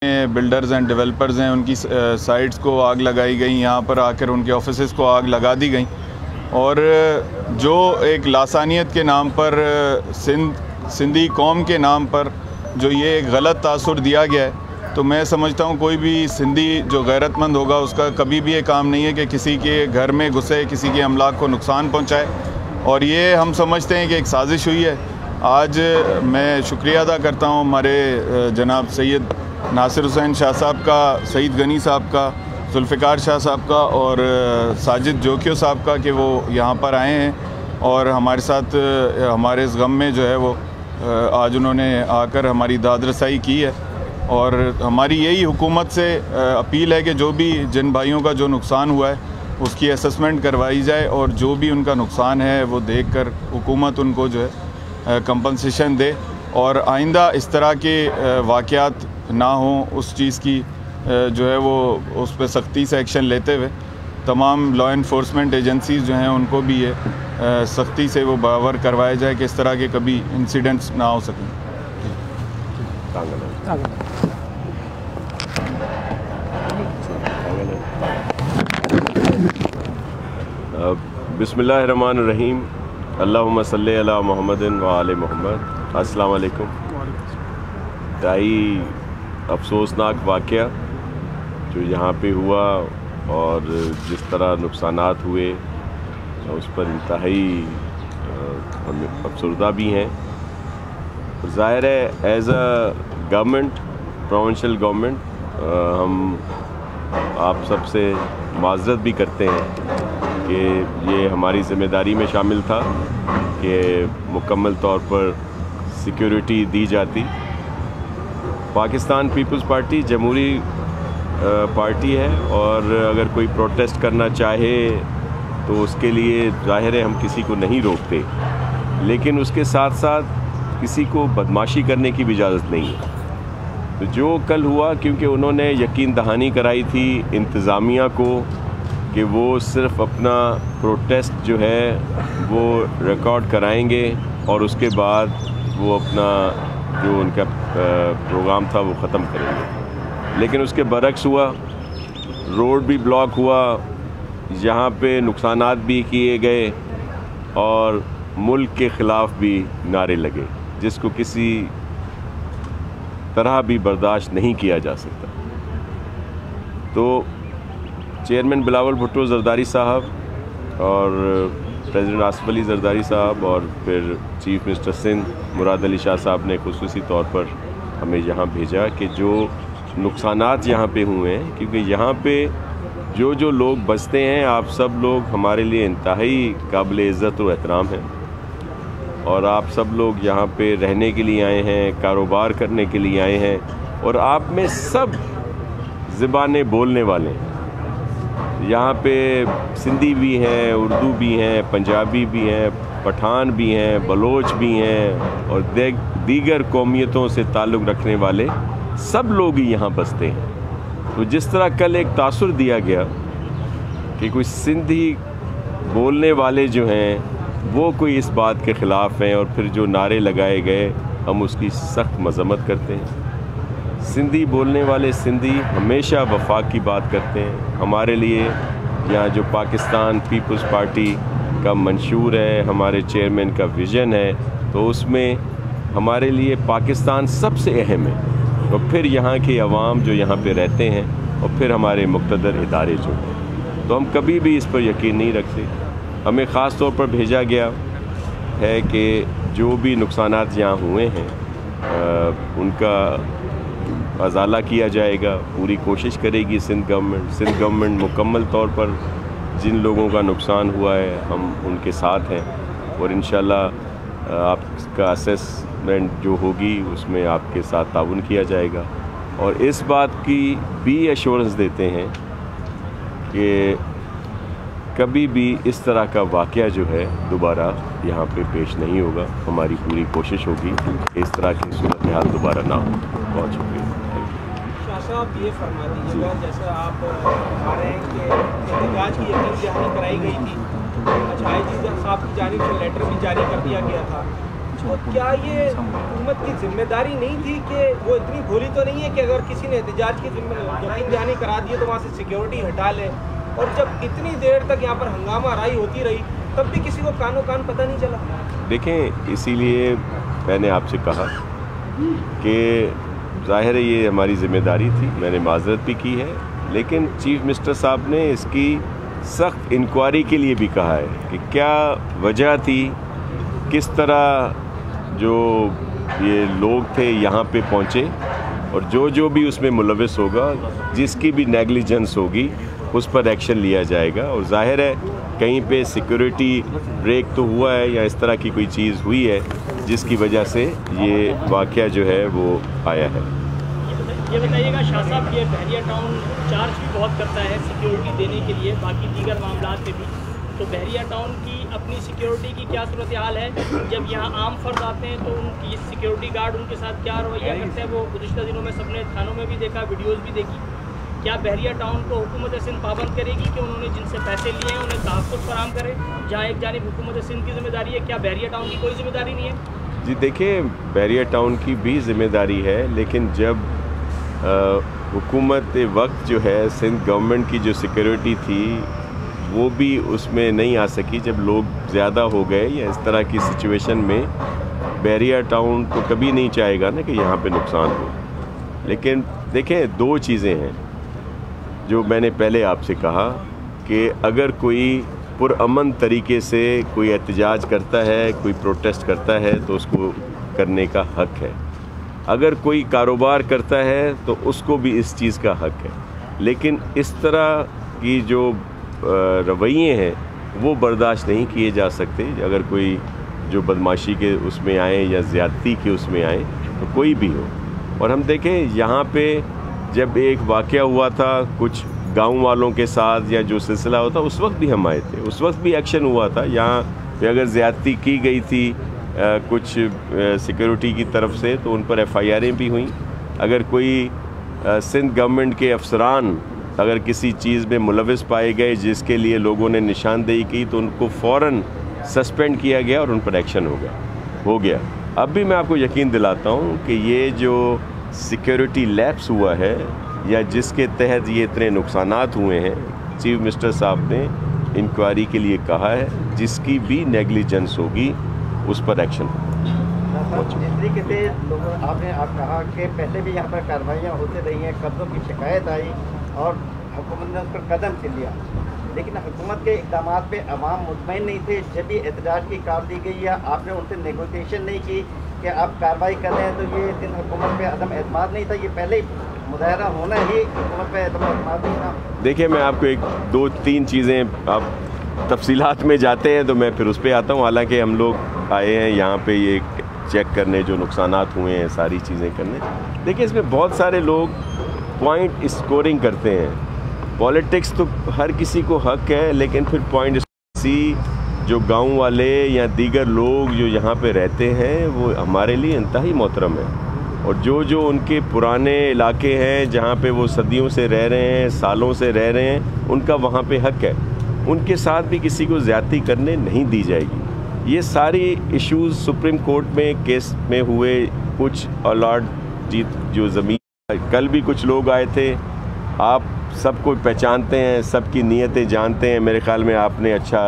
Builders and developers हैं उनकी sites को आग लगाई गई, यहाँ पर आकर उनके ऑफिसेज़ को आग लगा दी गई। और जो एक लासानियत के नाम पर सिंधी कौम के नाम पर जो ये एक गलत तासुर दिया गया है, तो मैं समझता हूँ कोई भी सिंधी जो गैरतमंद होगा उसका कभी भी ये काम नहीं है कि किसी के घर में घुसे, किसी के अमलाक को नुकसान पहुँचाए। और ये हम समझते हैं कि एक साजिश हुई है। आज मैं शुक्रिया अदा करता हूँ हमारे जनाब सैयद नासिर हुसैन शाह साहब का, सईद गनी साहब का, जुल्फ़िकार शाह साहब का और साजिद जोकियो साहब का कि वो यहाँ पर आए हैं और हमारे साथ हमारे इस गम में जो है वो आज उन्होंने आकर हमारी दाद रसाई की है। और हमारी यही हुकूमत से अपील है कि जो भी जिन भाइयों का जो नुकसान हुआ है उसकी असेसमेंट करवाई जाए और जो भी उनका नुकसान है वो देखकर हुकूमत उनको जो है कंपनसेशन दे और आइंदा इस तरह के वाक़यात ना हो, उस चीज़ की जो है वो उस पर सख्ती से एक्शन लेते हुए तमाम लॉ इन्फोर्समेंट एजेंसीज़ जो हैं उनको भी ये सख्ती से वो बावर करवाया जाए कि इस तरह के कभी इंसिडेंट्स ना हो सकें। बिस्मिल्लाहिर्रहमानिर्रहीम, अल्लाहुम्मा सल्ली अला मुहम्मदिन व आले मुहम्मद। अस्सलाम वालेकुम। इंतहाई अफसोसनाक वाक़या जो यहाँ पे हुआ और जिस तरह नुकसानात हुए उस पर इंतहाई हम अफसरदा भी हैं। ज़ाहिर है as a government, provincial government, हम आप सबसे माज़रत भी करते हैं कि ये हमारी ज़िम्मेदारी में शामिल था कि मुकम्मल तौर पर सिक्योरिटी दी जाती। पाकिस्तान पीपल्स पार्टी जमहूरी पार्टी है और अगर कोई प्रोटेस्ट करना चाहे तो उसके लिए ज़ाहिर है हम किसी को नहीं रोकते, लेकिन उसके साथ साथ किसी को बदमाशी करने की भी इजाज़त नहीं है। तो जो कल हुआ, क्योंकि उन्होंने यकीन दहानी कराई थी इंतज़ामिया को कि वो सिर्फ़ अपना प्रोटेस्ट जो है वो रिकॉर्ड कराएंगे और उसके बाद वो अपना जो उनका प्रोग्राम था वो ख़त्म करेंगे, लेकिन उसके बरक्स हुआ। रोड भी ब्लॉक हुआ, यहाँ पे नुकसानात भी किए गए और मुल्क के ख़िलाफ़ भी नारे लगे, जिसको किसी तरह भी बर्दाश्त नहीं किया जा सकता। तो चेयरमैन बिलावल भुट्टो ज़रदारी साहब और प्रेसिडेंट आसिफ अली ज़रदारी साहब और फिर चीफ मिनिस्टर सिंध मुराद अली शाह साहब ने खुसूसी तौर पर हमें यहाँ भेजा कि जो नुकसानात यहाँ पे हुए हैं, क्योंकि यहाँ पे जो लोग बसते हैं, आप सब लोग हमारे लिए इंतहाई काबिल इज़्ज़त व एहतराम हैं और आप सब लोग यहाँ पे रहने के लिए आए हैं, कारोबार करने के लिए आए हैं और आप में सब ज़बानें बोलने वाले हैं। यहाँ पे सिंधी भी हैं, उर्दू भी हैं, पंजाबी भी हैं, पठान भी हैं, बलोच भी हैं और दीगर कौमियतों से ताल्लुक़ रखने वाले सब लोग ही यहाँ बसते हैं। तो जिस तरह कल एक तासुर दिया गया कि कोई सिंधी बोलने वाले जो हैं वो कोई इस बात के ख़िलाफ़ हैं और फिर जो नारे लगाए गए, हम उसकी सख्त मज़म्मत करते हैं। सिंधी बोलने वाले सिंधी हमेशा वफाक की बात करते हैं। हमारे लिए यहाँ जो पाकिस्तान पीपल्स पार्टी का मंशूर है, हमारे चेयरमैन का विज़न है, तो उसमें हमारे लिए पाकिस्तान सबसे अहम है और फिर यहाँ के अवाम जो यहाँ पे रहते हैं और फिर हमारे मुक़्तदर इदारे जो हैं। तो हम कभी भी इस पर यकीन नहीं रखते। हमें ख़ास तौर पर भेजा गया है कि जो भी नुकसानात यहाँ हुए हैं उनका अज़ाला किया जाएगा। पूरी कोशिश करेगी सिंध गवर्नमेंट मुकम्मल तौर पर जिन लोगों का नुकसान हुआ है हम उनके साथ हैं और इंशाल्लाह आपका असेसमेंट जो होगी उसमें आपके साथ ताउन किया जाएगा। और इस बात की भी एश्योरेंस देते हैं कि कभी भी इस तरह का वाक़या जो है दोबारा यहाँ पे पेश नहीं होगा। हमारी पूरी कोशिश होगी कि इस तरह की सूरत हाल दोबारा ना हो। बहुत शुक्रिया। शाह साहब, ये फरमा दीजिएगा, जैसा आप बता रहे हैं कि एहतजाज की यकीन दहानी कराई गई थी, अच्छा जी साहब की जानिब से लेटर भी जारी कर दिया गया था, तो क्या ये हुकूमत की जिम्मेदारी नहीं थी कि वो इतनी भोली तो नहीं है कि अगर किसी ने एहतजाज की यकीन दहानी करा दी तो वहाँ से सिक्योरिटी हटा ले, और जब इतनी देर तक यहाँ पर हंगामा राई होती रही तब भी किसी को कानो कान पता नहीं चला? देखें, इसीलिए मैंने आपसे कहा कि ज़ाहिर है ये हमारी ज़िम्मेदारी थी, मैंने माजरत भी की है, लेकिन चीफ मिनिस्टर साहब ने इसकी सख्त इंक्वायरी के लिए भी कहा है कि क्या वजह थी, किस तरह जो ये लोग थे यहाँ पे पहुँचे, और जो भी उसमें मुलविस होगा, जिसकी भी नेग्लिजेंस होगी उस पर एक्शन लिया जाएगा। और जाहिर है कहीं पे सिक्योरिटी ब्रेक तो हुआ है या इस तरह की कोई चीज़ हुई है जिसकी वजह से ये वाक़या जो है वो आया है। ये बताइएगा शाह साहब, ये बहरिया टाउन चार्ज भी बहुत करता है सिक्योरिटी देने के लिए बाकी दीगर मामला पे भी, तो बहरिया टाउन की अपनी सिक्योरिटी की क्या सूरत हाल है? जब यहाँ आम फर्द आते हैं तो उनकी सिक्योरिटी गार्ड उनके साथ क्या रवैया करते हैं? वो गुज़िश्ता दिनों में सबने थानों में भी देखा, वीडियोज़ भी देखी। क्या बहरिया टाउन को हुकूमत सिंध पाबंद करेगी कि उन्होंने जिनसे पैसे लिए हैं उन्हें तहफ़्फ़ुज़ फराहम करे? जहाँ एक जानिब हुकूमत सिंध की जिम्मेदारी है, क्या बहरिया टाउन की कोई जिम्मेदारी नहीं है? जी देखिए, बहरिया टाउन की भी जिम्मेदारी है, लेकिन जब हुकूमत वक्त जो है सिंध गवर्नमेंट की जो सिक्योरिटी थी वो भी उसमें नहीं आ सकी, जब लोग ज़्यादा हो गए या इस तरह की सिचुएशन में बहरिया टाउन तो कभी नहीं चाहेगा ना कि यहाँ पे नुकसान हो। लेकिन देखें, दो चीज़ें हैं जो मैंने पहले आपसे कहा कि अगर कोई पुरअमन तरीके से कोई एहतजाज करता है, कोई प्रोटेस्ट करता है तो उसको करने का हक है। अगर कोई कारोबार करता है तो उसको भी इस चीज़ का हक है, लेकिन इस तरह की जो रवैये हैं वो बर्दाश्त नहीं किए जा सकते। अगर कोई जो बदमाशी के उसमें आए या ज़्यादती के उसमें आए तो कोई भी हो। और हम देखें यहाँ पे जब एक वाक़या हुआ था कुछ गांव वालों के साथ या जो सिलसिला होता, उस वक्त भी हम आए थे, उस वक्त भी एक्शन हुआ था। यहाँ पे अगर ज़्यादती की गई थी कुछ सिक्योरिटी की तरफ से तो उन पर FIR'ें भी हुई। अगर कोई सिंध गवर्नमेंट के अफसरान अगर किसी चीज़ में मुलविस पाए गए जिसके लिए लोगों ने निशानदेही की तो उनको फ़ौरन सस्पेंड किया गया और उन पर एक्शन हो गया। अब भी मैं आपको यकीन दिलाता हूँ कि ये जो सिक्योरिटी लैप्स हुआ है या जिसके तहत ये इतने नुकसानात हुए हैं, चीफ मिनिस्टर साहब ने इंक्वायरी के लिए कहा है, जिसकी भी नेग्लिजेंस होगी उस पर एक्शन। जिस तरीके से आपने कहा कि पहले भी यहाँ पर कार्रवाइयाँ होती रही हैं, कब्ज़ों की शिकायत आई और हुकूमत ने उस पर कदम से लिया, लेकिन हुकूमत के इक़दाम पे अवाम मुतमईन नहीं थे। जब भी एहतजाज की कॉल दी गई या आपने उनसे नेगोशिएशन नहीं की कि आप कार्रवाई कर रहे हैं, तो ये सिंध हुकूमत पे अदम एतमाद नहीं था, ये पहले ही मुजाहरा होना ही हुकूमत पे अदम एतमाद नहीं था। देखिए, मैं आपको एक दो तीन चीज़ें, आप तफसीलात में जाते हैं तो मैं फिर उस पर आता हूँ। हालांकि हम लोग आए हैं यहाँ पे ये चेक करने जो नुकसानात हुए हैं, सारी चीज़ें करने। देखिए, इसमें बहुत सारे लोग पॉइंट स्कोरिंग करते हैं। पॉलिटिक्स तो हर किसी को हक है, लेकिन फिर पॉइंट जो गांव वाले या दीगर लोग जो यहाँ पे रहते हैं वो हमारे लिए इंतहाई मोहतरम है। और जो उनके पुराने इलाके हैं जहाँ पे वो सदियों से रह रहे हैं, सालों से रह रहे हैं, उनका वहाँ पे हक है। उनके साथ भी किसी को ज़्यादती करने नहीं दी जाएगी। ये सारी इश्यूज़ सुप्रीम कोर्ट में केस में हुए, कुछ अलॉट जो ज़मीन, कल भी कुछ लोग आए थे, आप सबको पहचानते हैं, सबकी नीयतें जानते हैं। मेरे ख्याल में आपने अच्छा,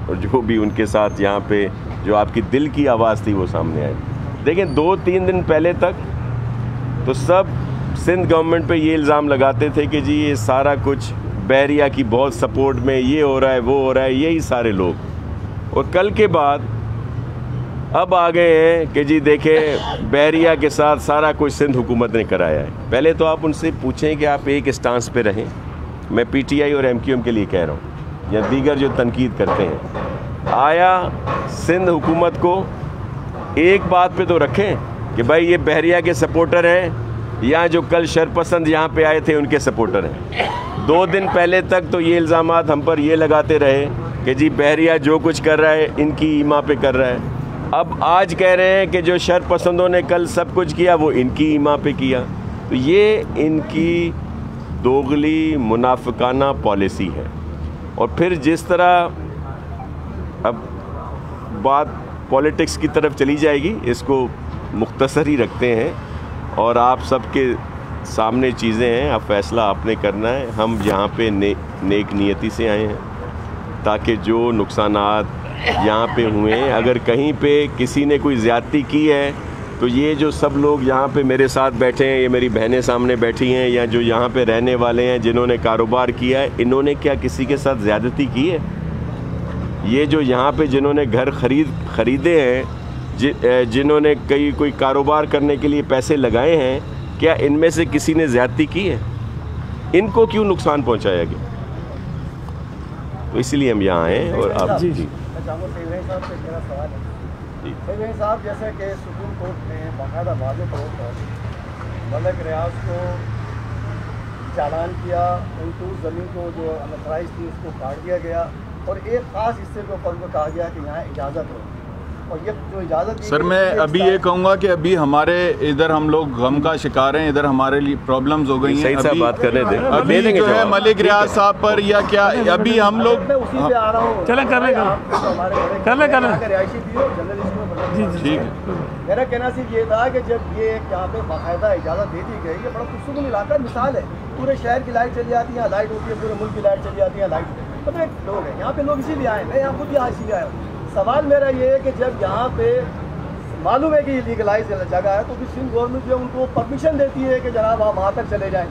और जो भी उनके साथ यहाँ पे जो आपकी दिल की आवाज़ थी वो सामने आई। देखें, 2-3 दिन पहले तक तो सब सिंध गवर्नमेंट पे ये इल्ज़ाम लगाते थे कि जी ये सारा कुछ बहरिया की बहुत सपोर्ट में ये हो रहा है, वो हो रहा है, यही सारे लोग। और कल के बाद अब आ गए हैं कि जी देखें बहरिया के साथ सारा कुछ सिंध हुकूमत ने कराया है। पहले तो आप उनसे पूछें कि आप एक स्टांस पे रहें। मैं PTI और MQM के लिए कह रहा हूँ, या दीगर जो तनकीद करते हैं, आया सिंध हुकूमत को एक बात पे तो रखें कि भाई ये बहरिया के सपोर्टर हैं या जो कल शरपसंद यहाँ पे आए थे उनके सपोर्टर हैं। 2 दिन पहले तक तो ये इल्ज़ामात हम पर ये लगाते रहे कि जी बहरिया जो कुछ कर रहा है इनकी ईमा पे कर रहा है। अब आज कह रहे हैं कि जो शरपसंदों ने कल सब कुछ किया वो इनकी ईमा पे किया। तो ये इनकी दोगली मुनाफिकाना पॉलिसी है। और फिर जिस तरह अब बात पॉलिटिक्स की तरफ चली जाएगी, इसको मुख्तसर ही रखते हैं और आप सबके सामने चीज़ें हैं, अब फैसला आपने करना है। हम यहाँ पे नेक नियति से आए हैं ताकि जो नुकसानात यहाँ पे हुए हैं, अगर कहीं पे किसी ने कोई ज़्यादती की है तो ये जो सब लोग यहाँ पे मेरे साथ बैठे हैं, ये मेरी बहनें सामने बैठी हैं या जो यहाँ पे रहने वाले हैं जिन्होंने कारोबार किया है, इन्होंने क्या किसी के साथ ज़्यादती की है? ये जो यहाँ पे जिन्होंने घर ख़रीदे हैं, जिन्होंने कोई कारोबार करने के लिए पैसे लगाए हैं, क्या इनमें से किसी ने ज़्यादती की है? इनको क्यों नुकसान पहुँचाया गया? तो इसलिए हम यहाँ आए और आप जी मेरा सवाल है जी साहब, जैसे कि सुप्रीम कोर्ट ने बाकायदा वाज़ेह तौर पर मलिक रियाज को चालान किया, उनको उस ज़मीन को जो अनथराइज थी उसको काट दिया गया और एक ख़ास हिस्से के ऊपर उनको कहा गया कि यहाँ इजाज़त हो। और ये जो इजाज़त, सर मैं अभी ये कहूँगा कि अभी हमारे इधर हम लोग गम का शिकार हैं, इधर हमारे लिए प्रॉब्लम्स हो गई हैं। अभी बात करने दें, अभी जो है मलिक रियाज साहब पर या क्या, अभी हम लोग उसी पे आ रहा हूँ, चलें कर लें ठीक है। मेरा कहना सिर्फ ये था कि जब ये यहाँ पे बाकायदा इजाज़त दे दी गई, ये बड़ा पुरसुकून इलाका मिसाल है, पूरे शहर की लाइट चली जाती है, लाइट होती है, पूरे मुल्क की लाइट चली जाती है, लाइट मतलब लोग हैं यहाँ पे, लोग इसीलिए आए, मैं यहाँ खुद यहाँ इसीलिए आया हूँ। सवाल मेरा ये है कि जब यहाँ पे मालूम है कि लीगलाइज जगह है तो फिर सिंध गवर्नमेंट जो उनको परमिशन देती है कि जनाब आप वहाँ तक चले जाएँ।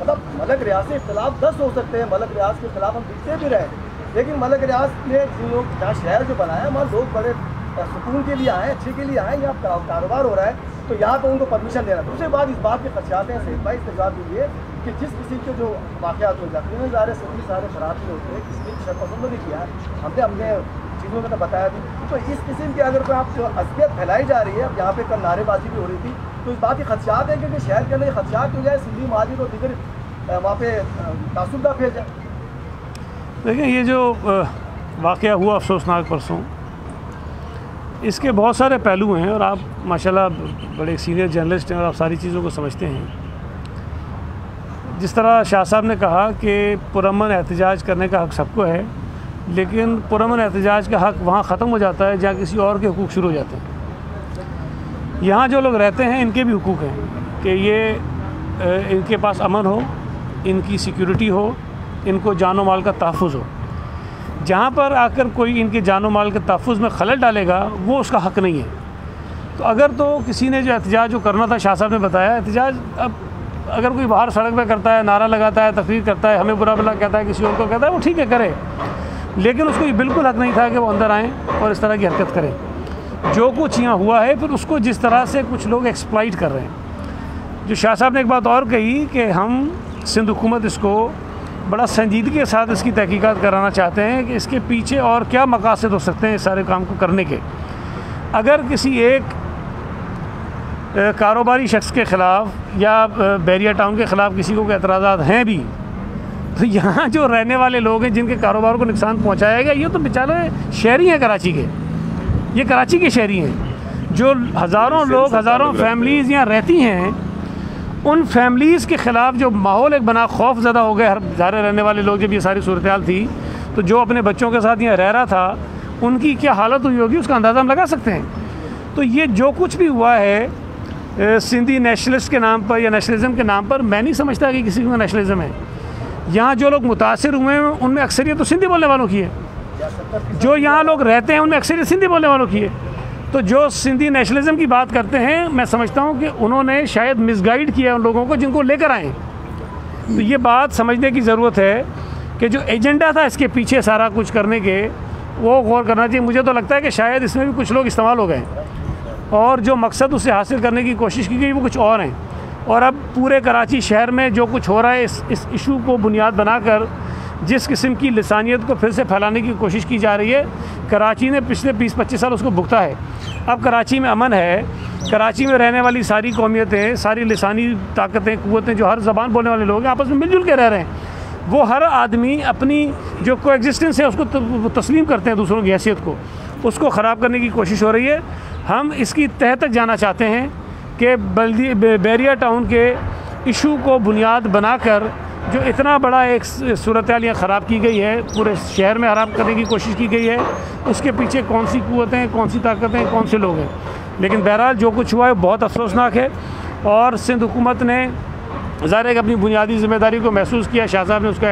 मतलब मलिक रियाज से इख्तिलाफ 10 हो सकते हैं, मलिक रियाज के खिलाफ हम दिखते भी रहे, लेकिन मलिक रियाज ने जिन लोग जहाँ शहर जो बनाया वहाँ लोग बड़े सुकून के लिए आए, अच्छे के लिए आए, यहाँ कारोबार हो रहा है तो यहाँ पर उनको परमिशन देना। दूसरी बात इस बात के खदशात हैं सही भाई इस्तेजाब के लिए कि जिस किसी के जो वाक़यात हो जाते हैं सारे शराबी होते हैं, किसी की शर्पसंद नहीं किया, हमने अपने चीज़ों में तो बताया भी। तो इस किस्म की अगर कोई आप जो असलियत फैलाई जा रही है, अब यहाँ पे कल नारेबाजी भी हो रही थी, तो इस बात के खदशात है कि शहर के अंदर खदशात हो जाए, सिंधी माजी और दीगर वहाँ पे तासुदा फैल जाए। देखिए ये जो वाक़या हुआ अफसोसनाक परसों, इसके बहुत सारे पहलू हैं और आप माशाल्लाह बड़े सीनियर जर्नलिस्ट हैं और आप सारी चीज़ों को समझते हैं। जिस तरह शाह साहब ने कहा कि पुरअमन एहतजाज करने का हक़ सबको है, लेकिन पुरअमन एहतजाज का हक़ वहाँ ख़त्म हो जाता है जहाँ किसी और के हुकूक शुरू हो जाते हैं। यहाँ जो लोग रहते हैं इनके भी हुकूक हैं कि ये इनके पास अमन हो, इनकी सिक्योरिटी हो, इनको जानो माल का तहफ़्फ़ुज़ हो। जहाँ पर आकर कोई इनके जानो माल के तहफ़्फ़ुज़ में खलल डालेगा वो उसका हक़ नहीं है। तो अगर तो किसी ने जो एहतजाज जो करना था, शाह साहब ने बताया, एहतजाज अब अगर कोई बाहर सड़क पे करता है, नारा लगाता है, तकरीर करता है, हमें बुरा भला कहता है, किसी और को कहता है, वो ठीक है करे, लेकिन उसको ये बिल्कुल हक़ नहीं था कि वो अंदर आएँ और इस तरह की हरकत करें। जो कुछ यहाँ हुआ है फिर उसको जिस तरह से कुछ लोग एक्सप्लॉइट कर रहे हैं। जो शाह साहब ने एक बात और कही कि हम सिंध हुकूमत इसको बड़ा संजीदगी के साथ इसकी तहकीकात कराना चाहते हैं कि इसके पीछे और क्या मकासद हो सकते हैं इस सारे काम को करने के। अगर किसी एक कारोबारी शख्स के ख़िलाफ़ या बैरिया टाउन के ख़िलाफ़ किसी को एतराज़ात हैं भी, तो यहाँ जो रहने वाले लोग हैं जिनके कारोबार को नुकसान पहुँचाया गया, ये तो बेचारे शहरी हैं कराची के, ये कराची के शहरी हैं। जो हज़ारों लोग, हज़ारों फैमिलीज़ यहाँ रहती हैं, उन फैमिलीज़ के ख़िलाफ़ जो माहौल एक बना, खौफ ज़्यादा हो गए हर सारे रहने वाले लोग। जब ये सारी सूरत हाल थी तो जो अपने बच्चों के साथ यहाँ रह रहा था उनकी क्या हालत हुई होगी उसका अंदाज़ा हम लगा सकते हैं। तो ये जो कुछ भी हुआ है सिंधी नेशनलिस्ट के नाम पर या नेशनलिज़म के नाम पर, मैं नहीं समझता कि किसी का नेशनलिज़म है। यहाँ जो लोग मुतासिर हुए हैं उनमें अक्सरियत तो सिंधी बोलने वालों की है, जो यहाँ लोग रहते हैं उनमें अक्सरियत सिंधी बोलने वालों की है। तो जो सिंधी नेशनलिज़म की बात करते हैं, मैं समझता हूँ कि उन्होंने शायद मिसगाइड किया उन लोगों को जिनको लेकर आए। तो ये बात समझने की ज़रूरत है कि जो एजेंडा था इसके पीछे सारा कुछ करने के, वो गौर करना चाहिए। मुझे तो लगता है कि शायद इसमें भी कुछ लोग इस्तेमाल हो गए और जो मकसद उसे हासिल करने की कोशिश की गई वो कुछ और हैं। और अब पूरे कराची शहर में जो कुछ हो रहा है, इस इशू को बुनियाद बनाकर जिस किस्म की लिसानियत को फिर से फैलाने की कोशिश की जा रही है, कराची ने पिछले 20-25 साल उसको भुगता है। अब कराची में अमन है, कराची में रहने वाली सारी कौमियतें, सारी लिसानी ताकतें, क़ुव्वतें, जो हर ज़बान बोलने वाले लोग हैं, आपस में मिलजुल के रह रहे हैं। वो हर आदमी अपनी जो कोएग्जिस्टेंस है उसको तस्लीम करते हैं, दूसरों की हैसियत को, उसको ख़राब करने की कोशिश हो रही है। हम इसकी तह तक जाना चाहते हैं कि बैरिया टाउन के इशू को बुनियाद बनाकर जो इतना बड़ा एक सूरत हाल यहाँ ख़राब की गई है, पूरे शहर में ख़राब करने की कोशिश की गई है, उसके पीछे कौन सी कुव्वतें, कौन सी ताकतें, कौन से लोग हैं। लेकिन बहरहाल जो कुछ हुआ है बहुत अफसोसनाक है और सिंध हुकूमत ने ज़ाहिर है कि अपनी बुनियादी ज़िम्मेदारी को महसूस किया, शाह साहब ने उसका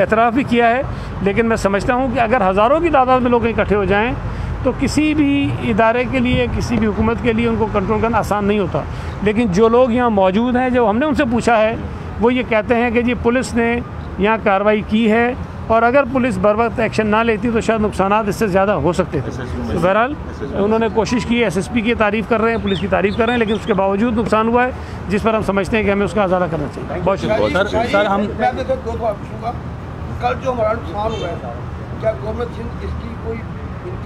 एतराफ़ भी किया है। लेकिन मैं समझता हूँ कि अगर हज़ारों की तादाद में लोग इकट्ठे हो जाएँ तो किसी भी इदारे के लिए, किसी भी हुकूमत के लिए उनको कंट्रोल करना आसान नहीं होता। लेकिन जो लोग यहाँ मौजूद हैं, जो हमने उनसे पूछा है, वो ये कहते हैं कि जी पुलिस ने यहाँ कार्रवाई की है और अगर पुलिस बर वक्त एक्शन ना लेती तो शायद नुकसानात इससे ज़्यादा हो सकते थे। तो बहरहाल उन्होंने कोशिश की, एसएसपी की तारीफ़ कर रहे हैं, पुलिस की तारीफ़ कर रहे हैं, लेकिन उसके बावजूद नुकसान हुआ है जिस पर हम समझते हैं कि हमें उसका अज़ाला करना चाहिए। बहुत शुक्रिया सर। हम कल जो हमारा नुकसान हुआ है, क्या गवर्नमेंट सिंध इसकी कोई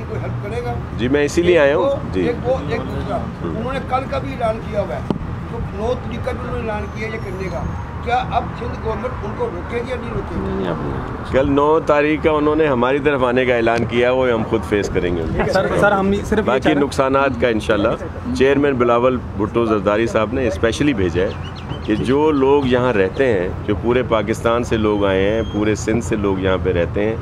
हेल्प करेगा? जी मैं इसीलिए आया हूँ जी। एक दूसरा उन्होंने कल का भी ऐलान किया हुआ है, तो 9 तारीख का भी उन्होंने ऐलान किया ये करने का। क्या अब सिंध गवर्नमेंट उनको रोकेगी या नहीं रोकेगी? कल 9 तारीख का उन्होंने हमारी तरफ आने का ऐलान किया, वो हम खुद फेस करेंगे। सर हम सिर्फ बाकी नुकसानात का इंशाल्लाह चेयरमैन बिलावल भुट्टो जरदारी साहब ने स्पेशली भेजा है कि जो लोग यहाँ रहते हैं, जो पूरे पाकिस्तान से लोग आए हैं, पूरे सिंध से लोग यहाँ पे रहते हैं,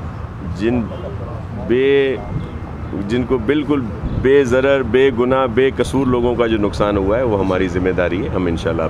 जिनको बिल्कुल बेज़रर, बेगुनाह, बेकसूर लोगों का जो नुकसान हुआ है वो हमारी जिम्मेदारी है। हम इंशाल्लाह